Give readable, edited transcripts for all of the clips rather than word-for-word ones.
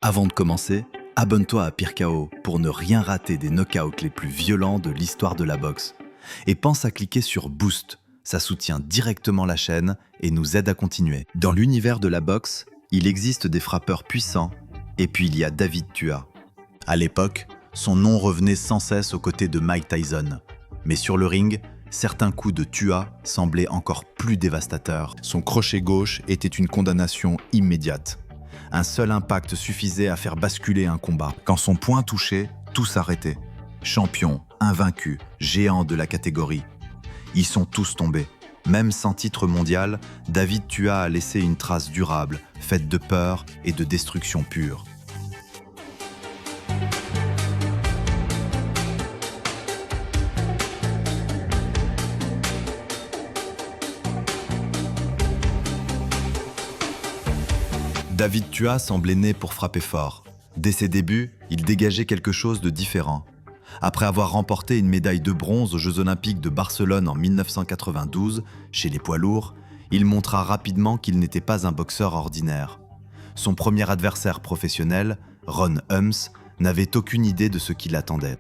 Avant de commencer, abonne-toi à Pire KO pour ne rien rater des knockouts les plus violents de l'histoire de la boxe. Et pense à cliquer sur Boost, ça soutient directement la chaîne et nous aide à continuer. Dans l'univers de la boxe, il existe des frappeurs puissants, et puis il y a David Tua. À l'époque, son nom revenait sans cesse aux côtés de Mike Tyson. Mais sur le ring, certains coups de Tua semblaient encore plus dévastateurs. Son crochet gauche était une condamnation immédiate. Un seul impact suffisait à faire basculer un combat. Quand son poing touchait, tout s'arrêtait. Champion, invaincu, géant de la catégorie. Ils sont tous tombés. Même sans titre mondial, David Tua a laissé une trace durable, faite de peur et de destruction pure. David Tua semblait né pour frapper fort. Dès ses débuts, il dégageait quelque chose de différent. Après avoir remporté une médaille de bronze aux Jeux Olympiques de Barcelone en 1992, chez les poids lourds, il montra rapidement qu'il n'était pas un boxeur ordinaire. Son premier adversaire professionnel, Ron Helms, n'avait aucune idée de ce qui l'attendait.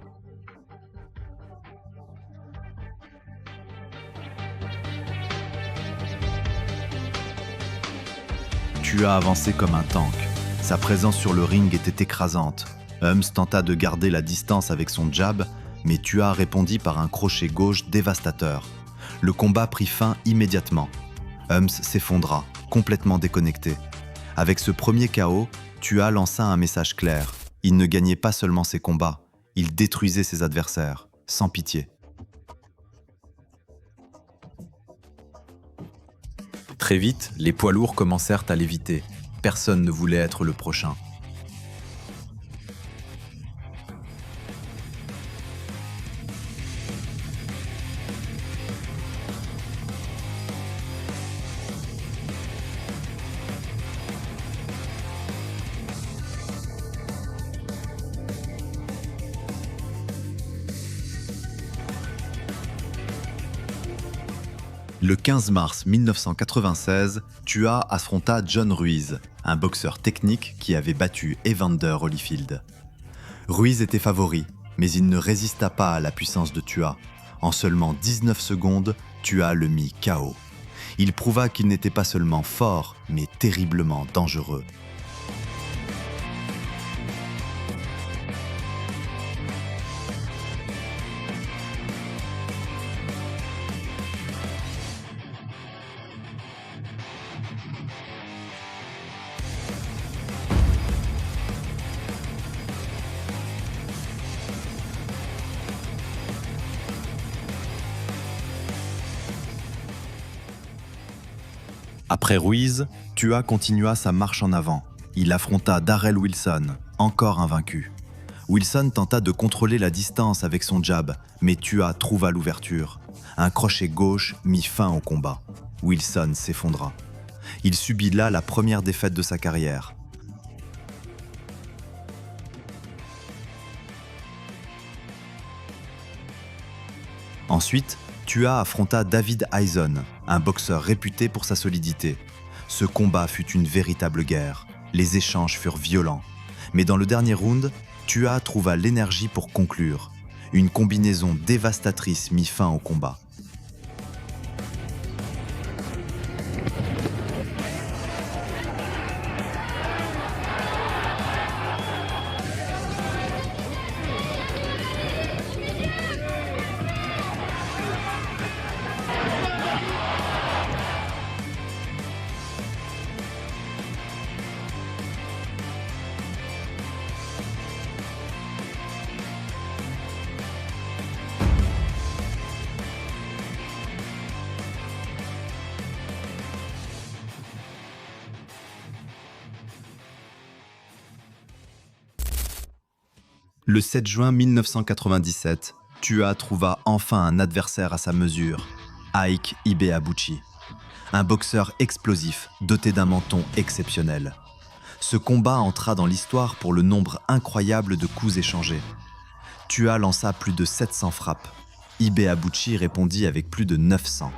Tua avançait comme un tank. Sa présence sur le ring était écrasante. Helms tenta de garder la distance avec son jab, mais Tua répondit par un crochet gauche dévastateur. Le combat prit fin immédiatement. Helms s'effondra, complètement déconnecté. Avec ce premier KO, Tua lança un message clair. Il ne gagnait pas seulement ses combats, il détruisait ses adversaires, sans pitié. Très vite, les poids lourds commencèrent à l'éviter. Personne ne voulait être le prochain. Le 15 mars 1996, Tua affronta John Ruiz, un boxeur technique qui avait battu Evander Holyfield. Ruiz était favori, mais il ne résista pas à la puissance de Tua. En seulement 19 secondes, Tua le mit KO. Il prouva qu'il n'était pas seulement fort, mais terriblement dangereux. Après Ruiz, Tua continua sa marche en avant. Il affronta Darrell Wilson, encore invaincu. Wilson tenta de contrôler la distance avec son jab, mais Tua trouva l'ouverture. Un crochet gauche mit fin au combat. Wilson s'effondra. Il subit là la première défaite de sa carrière. Ensuite, Tua affronta David Hyson, un boxeur réputé pour sa solidité. Ce combat fut une véritable guerre. Les échanges furent violents. Mais dans le dernier round, Tua trouva l'énergie pour conclure. Une combinaison dévastatrice mit fin au combat. Le 7 juin 1997, Tua trouva enfin un adversaire à sa mesure, Ike Ibeabuchi. Un boxeur explosif, doté d'un menton exceptionnel. Ce combat entra dans l'histoire pour le nombre incroyable de coups échangés. Tua lança plus de 700 frappes. Ibeabuchi répondit avec plus de 900.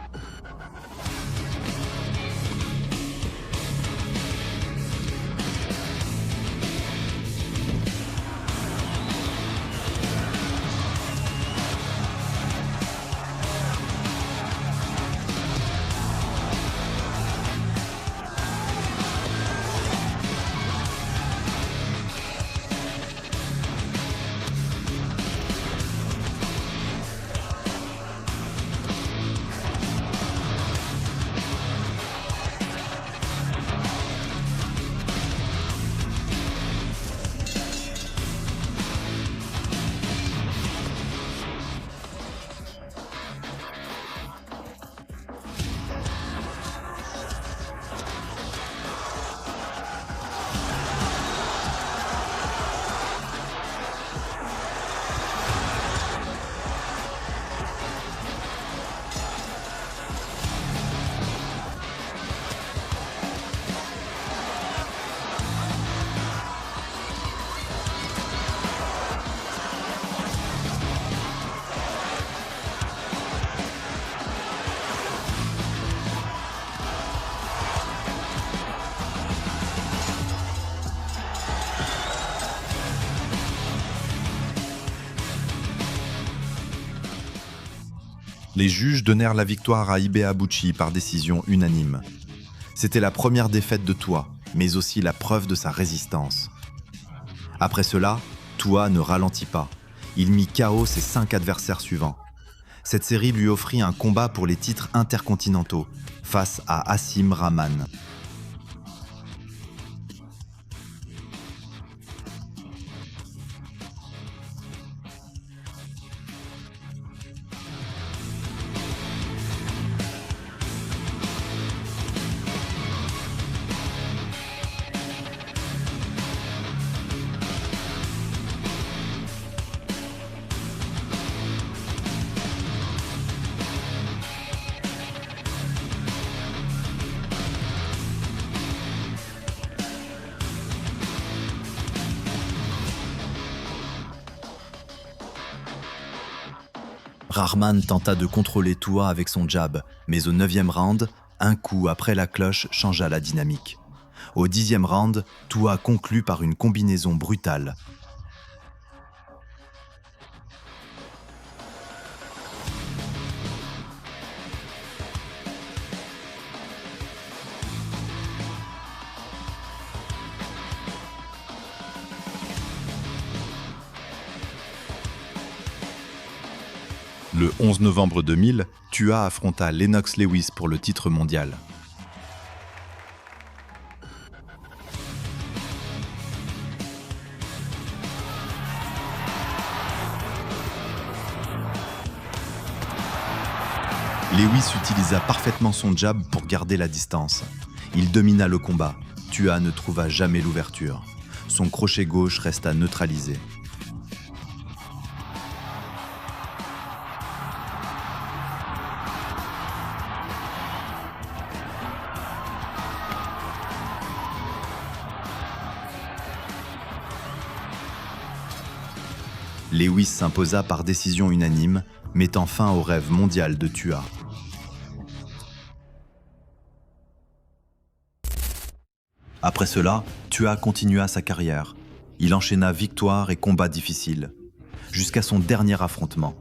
Les juges donnèrent la victoire à Ibe Abuchi par décision unanime. C'était la première défaite de Tua, mais aussi la preuve de sa résistance. Après cela, Tua ne ralentit pas. Il mit KO ses 5 adversaires suivants. Cette série lui offrit un combat pour les titres intercontinentaux face à Hasim Rahman. Rahman tenta de contrôler Tua avec son jab, mais au 9e round, un coup après la cloche changea la dynamique. Au 10e round, Tua conclut par une combinaison brutale. Le 11 novembre 2000, Tua affronta Lennox Lewis pour le titre mondial. Lewis utilisa parfaitement son jab pour garder la distance. Il domina le combat. Tua ne trouva jamais l'ouverture. Son crochet gauche resta neutralisé. Lewis s'imposa par décision unanime, mettant fin au rêve mondial de Tua. Après cela, Tua continua sa carrière. Il enchaîna victoires et combats difficiles, jusqu'à son dernier affrontement.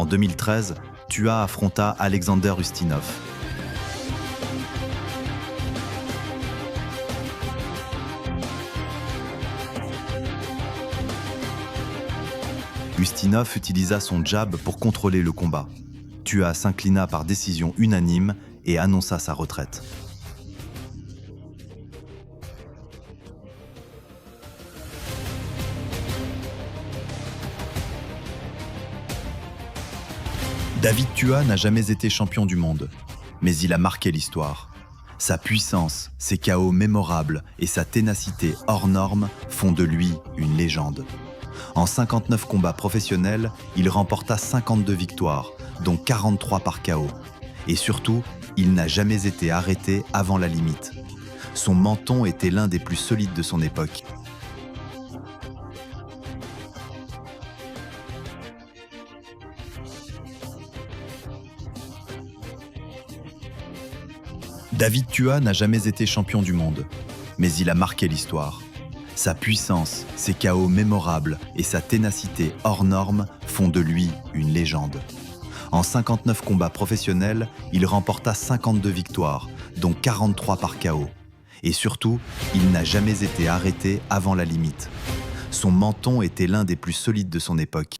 En 2013, Tua affronta Alexander Ustinov. Ustinov utilisa son jab pour contrôler le combat. Tua s'inclina par décision unanime et annonça sa retraite. David Tua n'a jamais été champion du monde, mais il a marqué l'histoire. Sa puissance, ses KO mémorables et sa ténacité hors norme font de lui une légende. En 59 combats professionnels, il remporta 52 victoires, dont 43 par KO. Et surtout, il n'a jamais été arrêté avant la limite. Son menton était l'un des plus solides de son époque. David Tua n'a jamais été champion du monde, mais il a marqué l'histoire. Sa puissance, ses KO mémorables et sa ténacité hors norme font de lui une légende. En 59 combats professionnels, il remporta 52 victoires, dont 43 par KO. Et surtout, il n'a jamais été arrêté avant la limite. Son menton était l'un des plus solides de son époque.